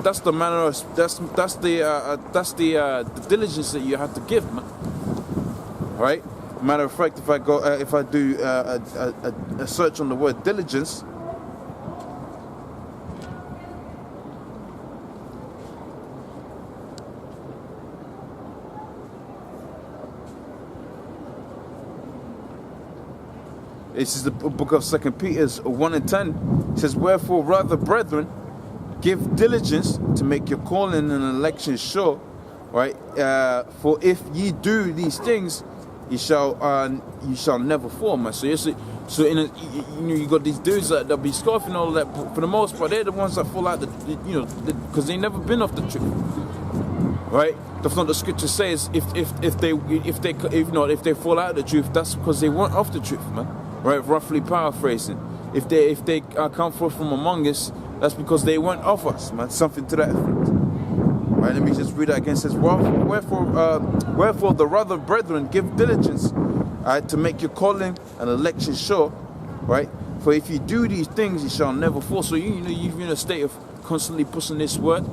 that's the manner of that's the diligence that you have to give, man. Right? Matter of fact, if I do a search on the word diligence, this is the book of 2 Peter 1 and 10. It says, "Wherefore, rather, brethren, give diligence to make your calling and election sure." Right? For if ye do these things, you shall never fall, man. So you got these dudes that be scoffing all that. But for the most part, they're the ones that fall out, because they never been off the truth. Right? That's not the scripture says. If they fall out of the truth, that's because they weren't off the truth, man. Right? Roughly paraphrasing. If they come forth from among us, that's because they weren't of us, man. Something to that effect. Right? Let me just read that again. It says, "Wherefore the rather, brethren, give diligence, to make your calling and election sure." Right? For if you do these things, you shall never fall. So you're in a state of constantly pushing this word.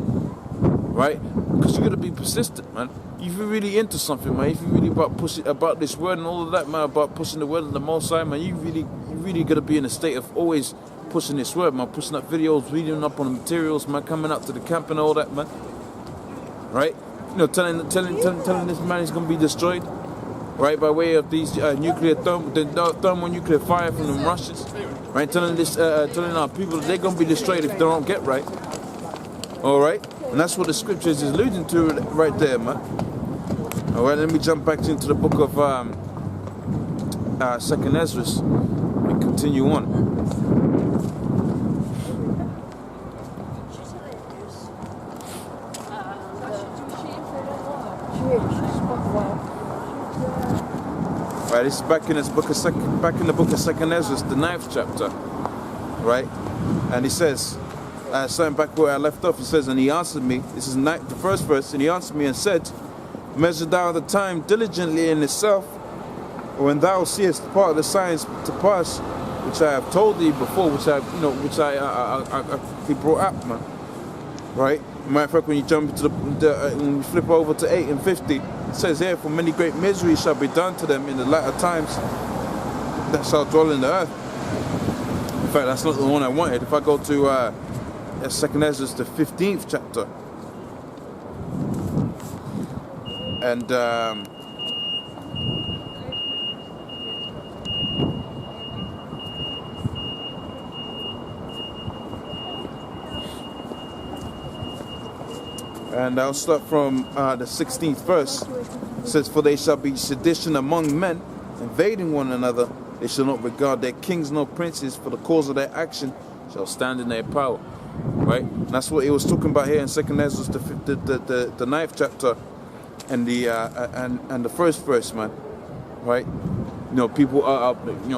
Right? Because you gotta be persistent, man. If you're really into something, man, if you're really about this word and all of that, man, about pushing the word of the Most High, man, you really gotta be in a state of always pushing this word, man, pushing up videos, reading up on the materials, man, coming out to the camp and all that, man. Right? Telling this man he's gonna be destroyed, right, by way of these thermonuclear fire from the Russians, right? Telling our people that they're gonna be destroyed if they don't get right. All right, and that's what the scriptures is alluding to right there, man. All right, let me jump back into the book of 2nd Ezra and continue on. Right, this is back in the book of 2nd Ezra, the 9th chapter, right? And he says, starting back where I left off, he says, "And he answered me," this is the first verse, "and he answered me and said, Measure thou the time diligently in itself, when thou seest part of the signs to pass, which I have told thee before, which I he brought up, man." Right? Matter of fact, when you jump into when you flip over to 8 and 50, it says here, "For many great miseries shall be done to them in the latter times that shall dwell in the earth." In fact, that's not the one I wanted. If I go to 2nd Ezra, the 15th chapter, and I'll start from the 16th verse. It says, "For they shall be sedition among men, invading one another. They shall not regard their kings nor princes, for the cause of their action shall stand in their power." Right? And that's what he was talking about here in 2nd Ezra, the 9th chapter, and the first verse, man. Right? People are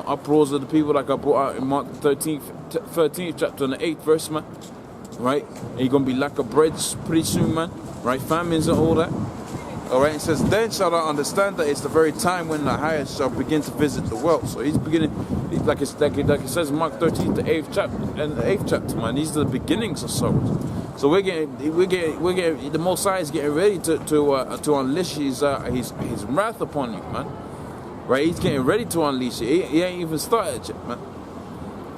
uproars of the people, like I brought out in Mark 13th chapter and the 8th verse, man. Right? And you're gonna be lack of bread pretty soon, man. Right? Famines and all that. All right. It says, "Then shall I understand that it's the very time when the highest shall begin to visit the world." So he's beginning, like it says in Mark 13, the 8th chapter, man. These are the beginnings of sorrows. So we're getting the Most High is getting ready to unleash his wrath upon you, man. Right? He's getting ready to unleash it. He ain't even started yet, man.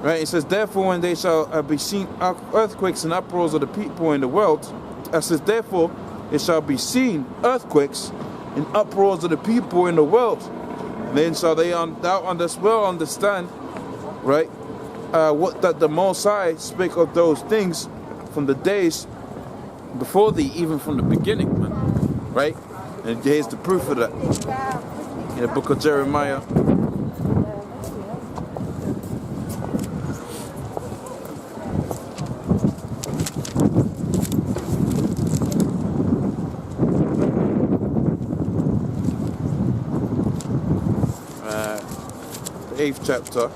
Right? It says, "Therefore, when they shall be seen earthquakes and uproars of the people in the world," it says, "Therefore, it shall be seen earthquakes and uproars of the people in the world. Then shall thou understand, right, what that the Most High spake of those things from the days before thee, even from the beginning," man. Right? And here's the proof of that in the book of Jeremiah. 8th chapter.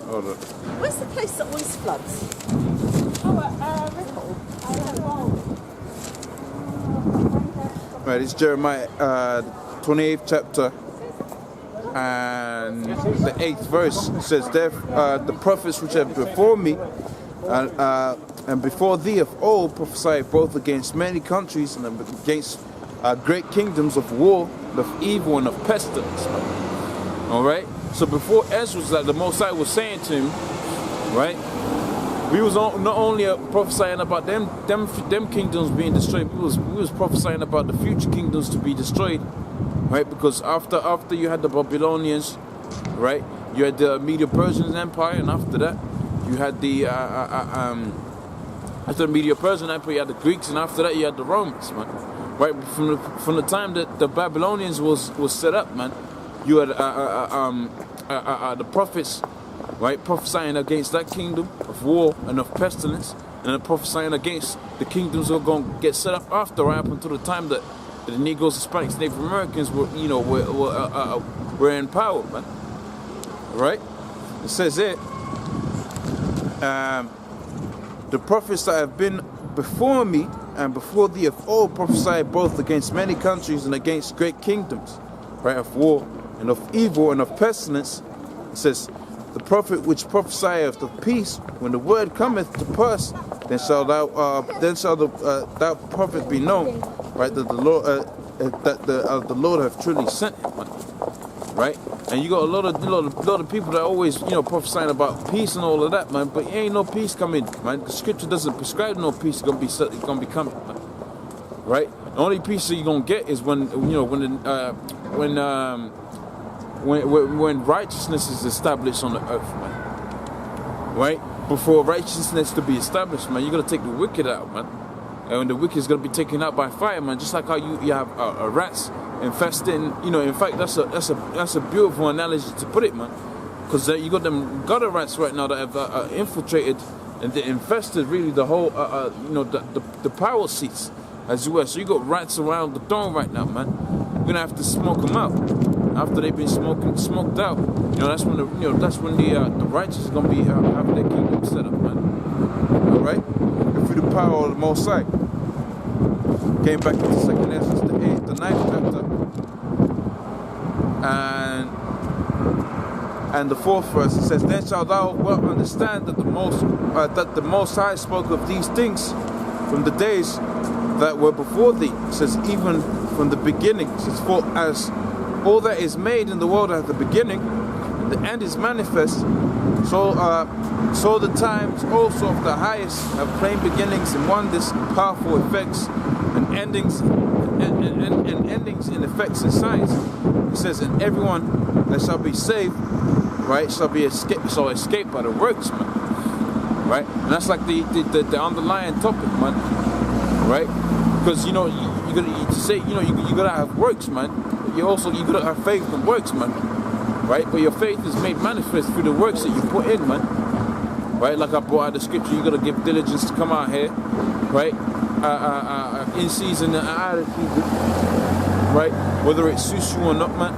Hold on. Where's the place that always floods? Right, it's Jeremiah 28th chapter and the 8th verse. It says, the prophets which have before me and before thee of old prophesied both against many countries and against great kingdoms of war, of evil, and of pestilence. All right. So before Ezra, like the Most High was saying to him, right? We was not only prophesying about them kingdoms being destroyed. We was prophesying about the future kingdoms to be destroyed, right? Because after you had the Babylonians, right? You had the Medo-Persian Empire, and after that, you had the after the Medo-Persian Empire, you had the Greeks, and after that, you had the Romans, man. Right? From the time that the Babylonians was set up, man, you had the prophets, right, prophesying against that kingdom of war and of pestilence, and prophesying against the kingdoms that were going to get set up after, right up until the time that the Negroes, Hispanics, Native Americans were in power, man. Right? It says here, the prophets that have been before me and before thee of old prophesied both against many countries and against great kingdoms, right, of war and of evil and of pestilence. It says, the prophet which prophesieth of peace, when the word cometh to pass, then shall thou prophet be known, right, that the Lord hath truly sent him, right? And you got a lot of people that always, prophesying about peace and all of that, man. But ain't no peace coming, man. The scripture doesn't prescribe no peace gonna be coming, man. Right? The only peace that you're gonna get is when righteousness is established on the earth, man. Right? Before righteousness to be established, man, you gotta take the wicked out, man. And when the wicked is gonna be taken out by fire, man. Just like how you have rats infesting, in fact, that's a beautiful analogy to put it, man. Because you got them gutter rats right now that have infiltrated and they infested really the whole, the power seats as well. So you got rats around the throne right now, man. We're gonna have to smoke them out after they've been smoked out. That's when the righteous is gonna be having their kingdom set up, man. All right, and through the power of the Most High. Came back into 2nd Ezra, the 9th chapter, and the 4th verse. It says, then shalt thou well understand that the Most High spoke of these things from the days that were before thee. It says, even from the beginning. It says, for as all that is made in the world at the beginning, the end is manifest. So the times also of the highest have plain beginnings and wonders, and powerful effects, and endings, and endings in effects and signs. It says, and everyone that shall be saved, right, shall escape by the works, man. Right? And that's like the underlying topic, man. Right? Because you gotta have works, man. You gotta have faith and works, man. Right? But your faith is made manifest through the works that you put in, man. Right? Like I brought out the scripture, you gotta give diligence to come out here, right? In season and out of season, right? Whether it suits you or not, man.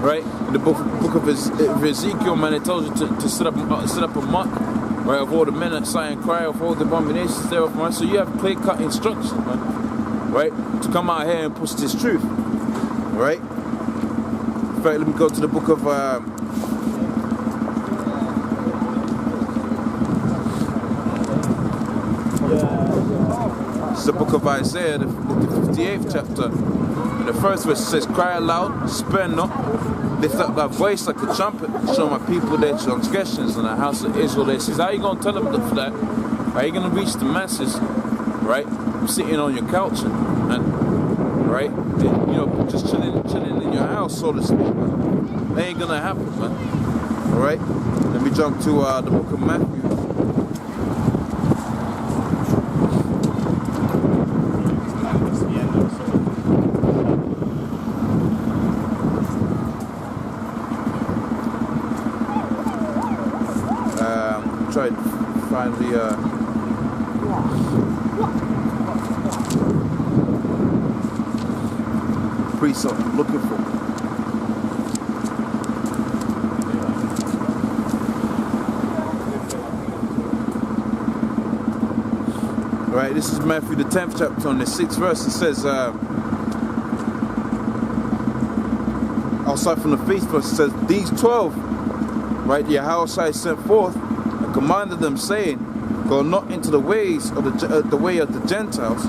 Right? In the book of Ezekiel, man, it tells you to set up a mark, right, of all the men that sigh and cry, of all the abominations thereof, man. So you have clear-cut instructions, man, right, to come out here and push this truth, right? In fact, let me go to the book of it's the book of Isaiah, the 58th chapter. And the first verse says, cry aloud, spare not, lift up thy voice like a trumpet, show my people their transgressions, and the house of Israel their sins. How are you going to tell them that? How are you going to reach the masses, right, sitting on your couch and right, just chilling in your house, so to speak, man? That ain't going to happen, man. All right? Let me jump to the book of Matthew. Try to find the precept I'm looking for. Right, this is Matthew the 10th chapter on the 6th verse. It says, I'll start from the first verse. It says, these 12, right, Yahweh sent forth and commanded them, saying, go not into the ways of the way of the Gentiles,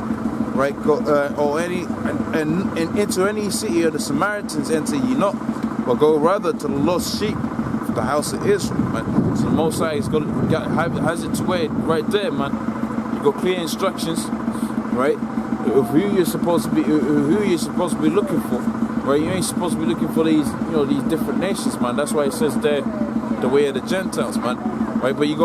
right? Go or any and into any city of the Samaritans enter ye not, but go rather to the lost sheep of the house of Israel, man. So the Most High is has it to way right there, man. You got clear instructions, right? Of who you're supposed to be looking for, right? You ain't supposed to be looking for these, these different nations, man. That's why it says there, the way of the Gentiles, man. Right, but the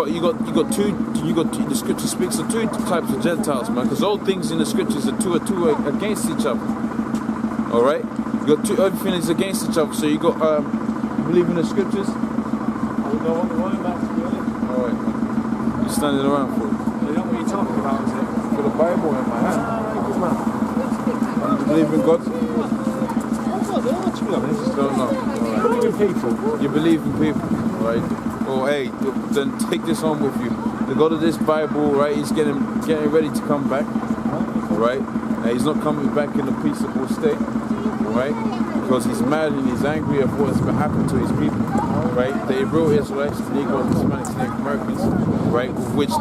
scripture speaks of two types of Gentiles, man, because all things in the scriptures are two against each other. All right, you got everything is against each other. So you got you believe in the scriptures. I would go on the running back to be honest. All right, you're standing around for it. You know what you're talking about, is it? For the Bible in my hand. Good man. You believe in God? To be honest. Don't know. You believe in people. You believe in people, right? Oh, hey, then take this home with you. The God of this Bible, right? He's getting ready to come back, right? And he's not coming back in a peaceable state, right? Because he's mad and he's angry of what's been happening to his people, right? The real Israelites, the Negroes, the Hispanics, Native Americans, right? With which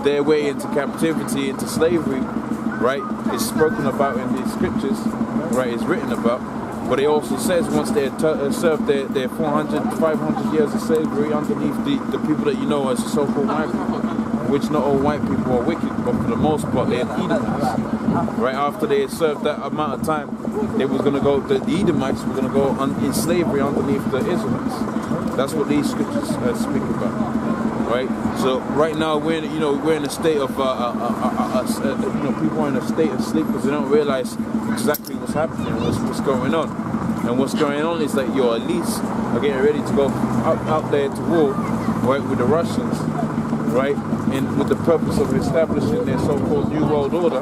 their way into captivity, into slavery, right? Is spoken about in the scriptures, right? Is written about. But it also says once they served their 400, 500 years of slavery underneath the people that you know as the so-called white people, which not all white people are wicked, but for the most part they're Edomites. Right after they had served that amount of time, they was going to go. The Edomites were going to go in slavery underneath the Israelites. That's what these scriptures speak about. Right. So right now we're in a state of people are in a state of sleep because they don't realize exactly what's happening, what's going on. And what's going on is that your elites are getting ready to go out there to war, right, with the Russians, right, and with the purpose of establishing their so-called New World Order,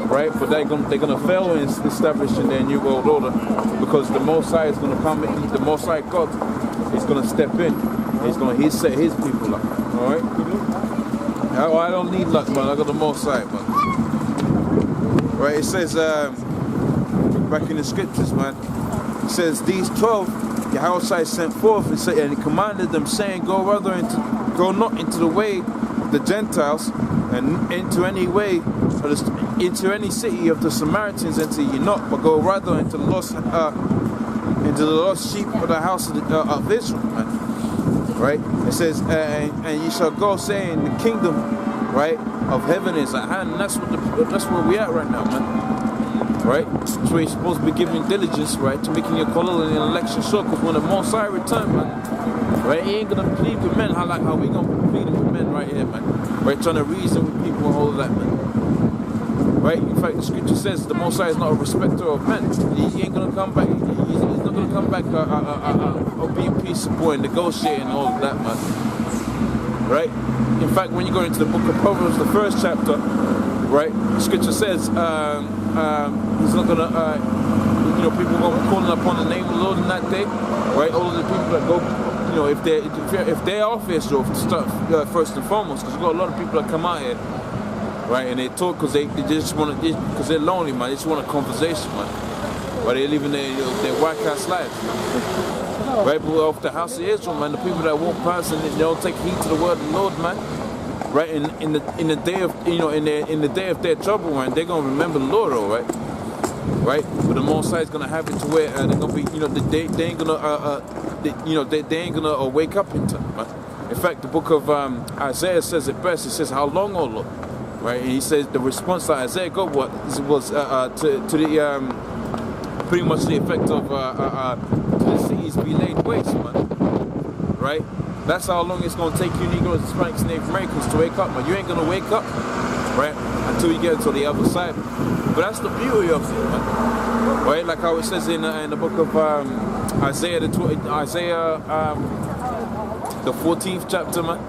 right? But they're gonna fail in establishing their New World Order because the Most High is gonna come in. The Most High God is gonna step in. He's set his people up. All right. I don't need luck, man. I got the Most High, man. Right, it says, back in the scriptures, man, it says, these 12, Yahweh sent forth and he commanded them, saying, go not into the way of the Gentiles, and into any any city of the Samaritans enter ye not, but go rather into the lost sheep of the house of Israel, man. Right, it says, and ye shall go, saying, the kingdom, right, of heaven is at hand. And that's where we at right now, man. Right? So you're supposed to be giving diligence, right, to making your call and election sure. Because when the Most High return, man, right, he ain't gonna plead with men. How we gonna be pleading with men right here, man? Right, trying to reason with people and all of that, man. Right? In fact, the scripture says the Most High is not a respecter of men. He ain't gonna come back. He's not gonna come back being peaceable and negotiating and all of that, man. Right? In fact, when you go into the book of Proverbs, the first chapter, right, the scripture says he's not gonna, people gonna be calling upon the name of the Lord in that day, right? All of the people that go, if they're off Israel to start first and foremost, because you got a lot of people that come out here, right, and they talk because they just want to, because they're lonely, man. They just want a conversation, man. But they're living their white-ass lives. Right, but off the house of Israel, man, the people that walk past and they don't take heed to the word of the Lord, man. Right, in the day of in the day of their trouble, man, they're gonna remember the Lord, all right. Right, but the Most High is gonna have it to where they're gonna be, they ain't gonna, they ain't gonna wake up in time, man. In fact, the book of Isaiah says it best. It says, "How long, O Lord?" Right, and he says the response that Isaiah got was to the pretty much the effect of the cities be laid waste, man. Right? That's how long it's going to take you Negroes, Hispanics, Native Americans to wake up, man. You ain't going to wake up, right, until you get to the other side. But that's the beauty of it, man. Right? Like how it says in the book of Isaiah, the 14th chapter, man.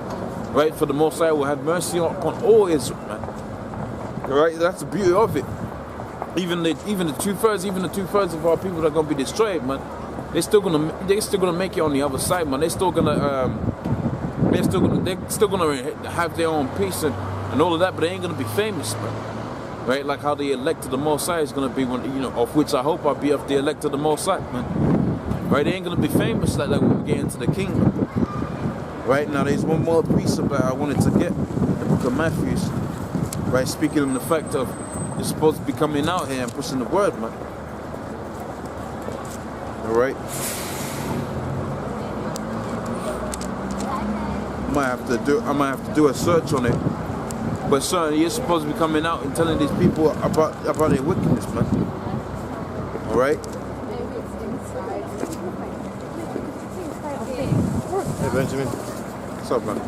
Right? For the Most High will have mercy upon all Israel, man. Right? That's the beauty of it. Even the two-thirds of our people that are gonna be destroyed, man. They're still gonna make it on the other side, man. They're still gonna have their own peace and all of that, but they ain't gonna be famous, man. Right? Like how the elect of the Most High is gonna be, when of which I hope I'll be of the elect of the Most High, man. Right? They ain't gonna be famous like that when we get into the kingdom. Right? Now there's one more piece of that I wanted to get in the book of Matthew. Right? Speaking on the fact of you're supposed to be coming out here and pushing the word, man. Alright? I might have to do a search on it. But certainly you're supposed to be coming out and telling these people about their wickedness, man. Alright? Hey Benjamin. What's up, man?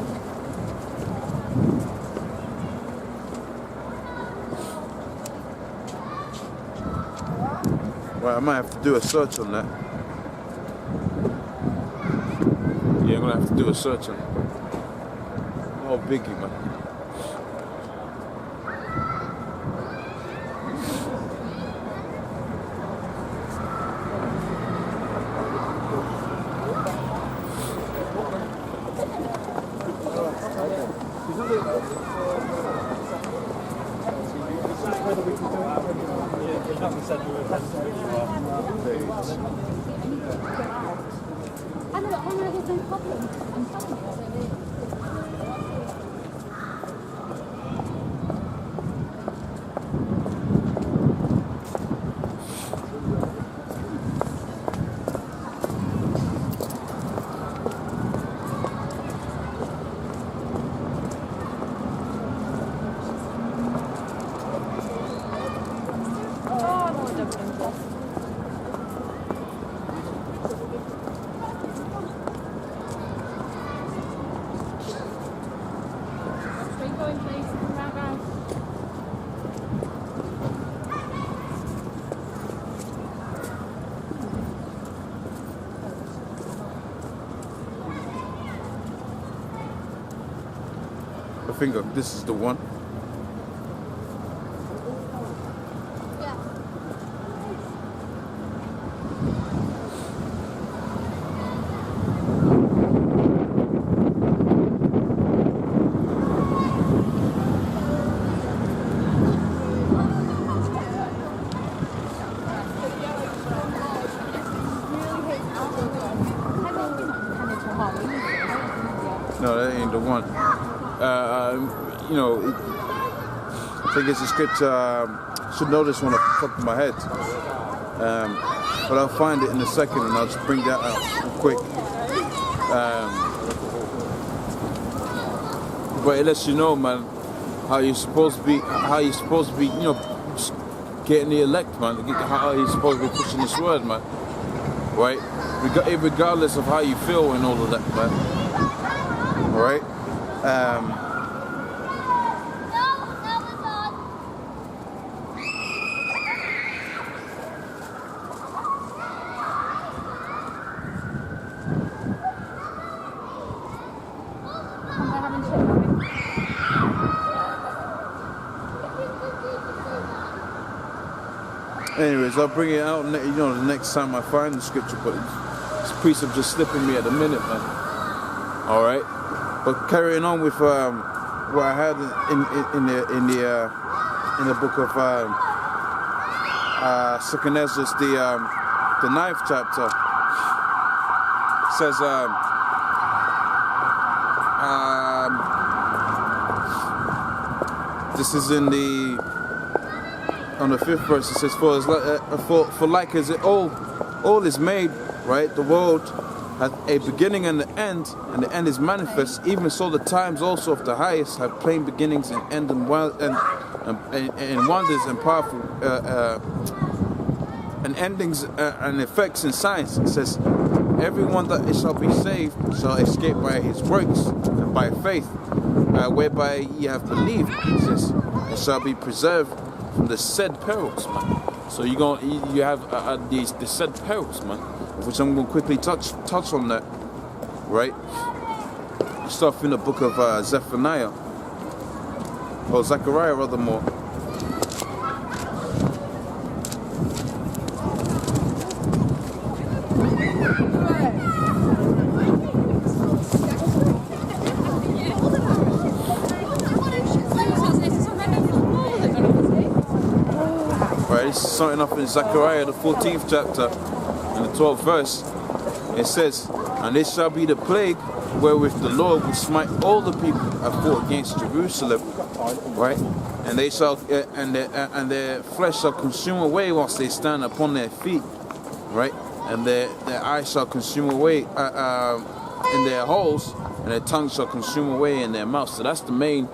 Right, I might have to do a search on that. Yeah, I'm gonna have to do a search on it. Oh, biggie, man. I think this is the one. No, that ain't the one. You know, I think it's a scripture. Should know this one off the top of my head, but I'll find it in a second and I'll just bring that out quick. But it lets you know, man, how you're supposed to be, you know, getting the elect, man. How you're supposed to be pushing this word, man. Right? Regardless of how you feel and all of that, man. Right? Anyways, I'll bring it out, you know, the next time I find the scripture, but this precept just slipping me at the minute, man. Alright? But carrying on with what I had in the book of 2nd Ezra, the 9th chapter, it says this is on the 5th verse. It says, for like as it all is made, right? The world hath a beginning and the end is manifest. Even so, the times also of the highest have plain beginnings and end and wonders and powerful and endings and effects and signs. It says, everyone that shall be saved shall escape by his works and by faith, whereby ye have believed. It says, and shall be preserved from the said perils, man. So you have the said perils, man, which I'm going to quickly touch on that, right? Stuff in the book of Zephaniah, or Zechariah rather more. Right, this is something up in Zechariah, the 14th chapter, and the 12th verse. It says, and this shall be the plague wherewith the Lord will smite all the people that fought against Jerusalem, right? And they shall, and their flesh shall consume away whilst they stand upon their feet, right? And their eyes shall consume away in their holes, and their tongue shall consume away in their mouth. So that's the main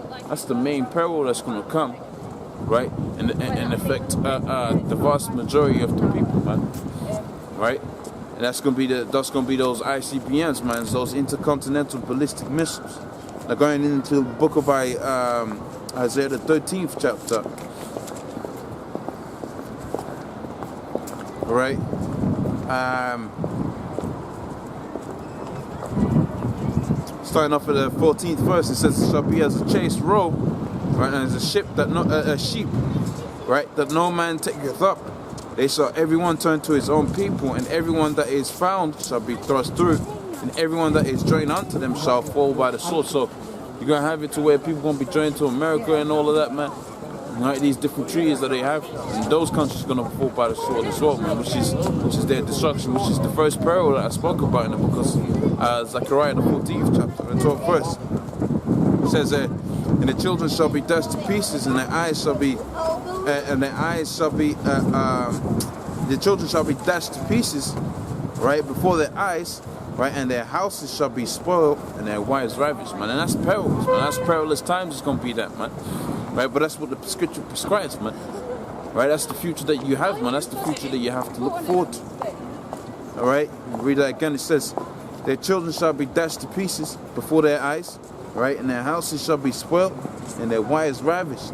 peril that's going to come, right? And affect the vast majority of the people, man, right? And that's gonna be those ICBMs, man, those intercontinental ballistic missiles. They're going into the book of Isaiah the 13th chapter. Right? Starting off at the 14th verse, it says, "It shall be as a chaste roe, right, and as a sheep right, that no man taketh up. They shall everyone turn to his own people, and everyone that is found shall be thrust through, and everyone that is joined unto them shall fall by the sword." So you're gonna have it to where people gonna be joined to America and all of that, man. Right, these different treaties that they have, and those countries gonna fall by the sword as well, man. Which is their destruction, which is the first peril that I spoke about in the book of Zechariah, the 14th chapter, the 12th verse. It says, "And the children shall be dashed to pieces, and their eyes shall be." The children shall be dashed to pieces, right, before their eyes, right, and their houses shall be spoiled, and their wives ravished, man. And that's perilous, man. That's perilous times. It's gonna be that, man. Right, but that's what the scripture prescribes, man. Right, that's the future that you have, man. That's the future that you have to look forward to. All right, read that again. It says, "Their children shall be dashed to pieces before their eyes, right, and their houses shall be spoiled, and their wives ravished."